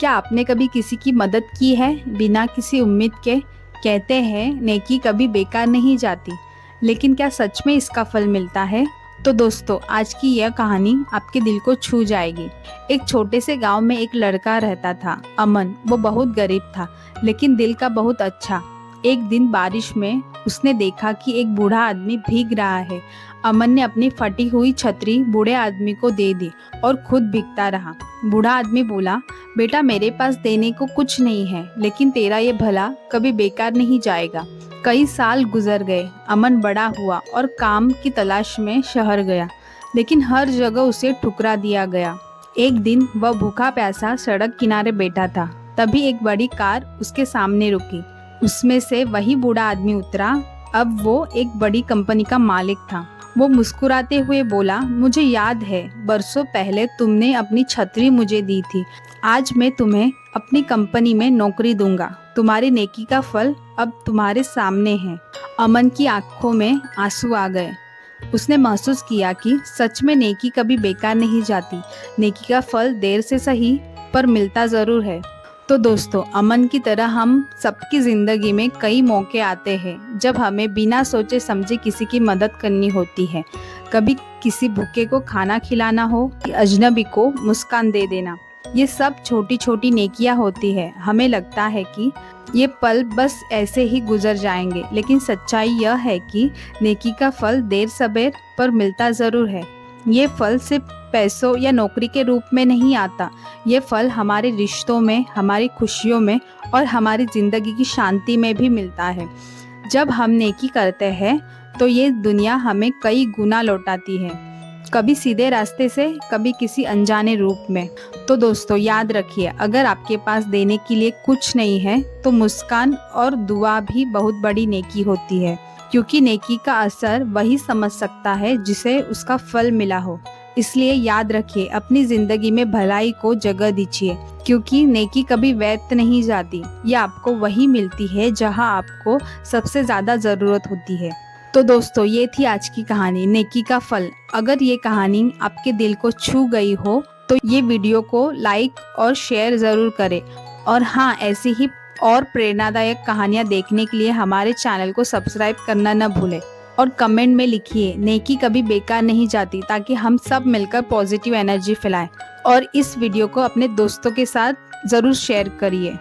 क्या आपने कभी किसी की मदद की है बिना किसी उम्मीद के? कहते हैं नेकी कभी बेकार नहीं जाती, लेकिन क्या सच में इसका फल मिलता है? तो दोस्तों, आज की यह कहानी आपके दिल को छू जाएगी। एक छोटे से गांव में एक लड़का रहता था, अमन। वो बहुत गरीब था, लेकिन दिल का बहुत अच्छा। एक दिन बारिश में उसने देखा कि एक बूढ़ा आदमी भीग रहा है। अमन ने अपनी फटी हुई छतरी बूढ़े आदमी को दे दी और खुद भीगता रहा। बूढ़ा आदमी बोला, बेटा, मेरे पास देने को कुछ नहीं है, लेकिन तेरा ये भला कभी बेकार नहीं जाएगा। कई साल गुजर गए। अमन बड़ा हुआ और काम की तलाश में शहर गया, लेकिन हर जगह उसे ठुकरा दिया गया। एक दिन वह भूखा प्यासा सड़क किनारे बैठा था। तभी एक बड़ी कार उसके सामने रुकी। उसमें से वही बूढ़ा आदमी उतरा। अब वो एक बड़ी कंपनी का मालिक था। वो मुस्कुराते हुए बोला, मुझे याद है, बरसों पहले तुमने अपनी छतरी मुझे दी थी। आज मैं तुम्हें अपनी कंपनी में नौकरी दूंगा। तुम्हारी नेकी का फल अब तुम्हारे सामने है। अमन की आंखों में आंसू आ गए। उसने महसूस किया कि सच में नेकी कभी बेकार नहीं जाती। नेकी का फल देर से सही, पर मिलता जरूर है। तो दोस्तों, अमन की तरह हम सबकी जिंदगी में कई मौके आते हैं जब हमें बिना सोचे समझे किसी की मदद करनी होती है। कभी किसी भूखे को खाना खिलाना हो, अजनबी को मुस्कान दे देना। ये सब छोटी छोटी नेकियां होती है। हमें लगता है कि ये पल बस ऐसे ही गुजर जाएंगे, लेकिन सच्चाई यह है कि नेकी का फल देर सबेर पर मिलता जरूर है। ये फल सिर्फ पैसों या नौकरी के रूप में नहीं आता। ये फल हमारे रिश्तों में, हमारी खुशियों में और हमारी जिंदगी की शांति में भी मिलता है। जब हम नेकी करते हैं तो ये दुनिया हमें कई गुना लौटाती है, कभी सीधे रास्ते से, कभी किसी अनजाने रूप में। तो दोस्तों, याद रखिए, अगर आपके पास देने के लिए कुछ नहीं है तो मुस्कान और दुआ भी बहुत बड़ी नेकी होती है, क्योंकि नेकी का असर वही समझ सकता है जिसे उसका फल मिला हो। इसलिए याद रखिए, अपनी जिंदगी में भलाई को जगह दीजिए, क्योंकि नेकी कभी व्यर्थ नहीं जाती। ये आपको वही मिलती है जहां आपको सबसे ज्यादा जरूरत होती है। तो दोस्तों, ये थी आज की कहानी, नेकी का फल। अगर ये कहानी आपके दिल को छू गई हो तो ये वीडियो को लाइक और शेयर जरूर करें। और हाँ, ऐसी ही और प्रेरणादायक कहानियाँ देखने के लिए हमारे चैनल को सब्सक्राइब करना न भूलें। और कमेंट में लिखिए, नेकी कभी बेकार नहीं जाती, ताकि हम सब मिलकर पॉजिटिव एनर्जी फैलाएं। और इस वीडियो को अपने दोस्तों के साथ ज़रूर शेयर करिए।